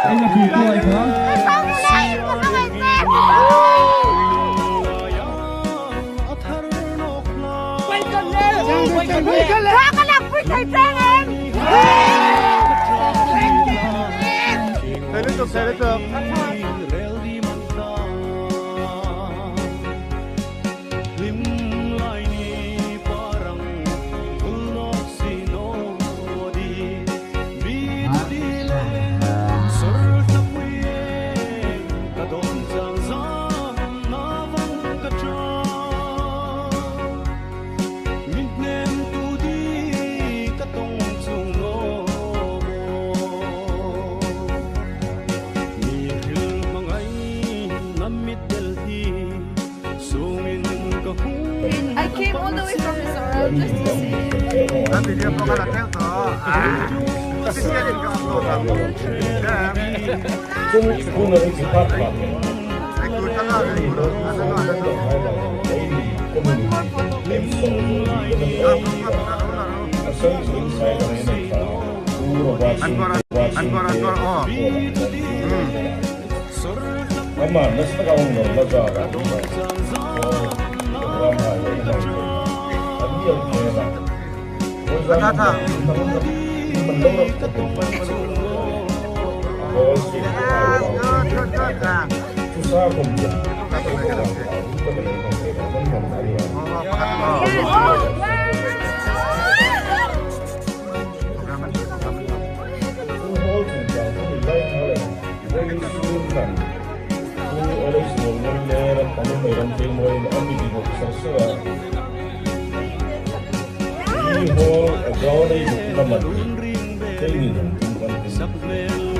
anh là chủ tuổi không? Hoa có làm quý thầy trang em. Xe lên được. I came all the way from Israel just to see it. Anh thì điệp có là theo tớ. Cái xe điện có đồ rằng. Cũng là cái sự phát triển. Anh cứ thắng ra thì anh nói là Ama nasıl kavunlar lazara. Hãy subscribe cho kênh Ghiền Mì Gõ để không bỏ lỡ những video hấp dẫn.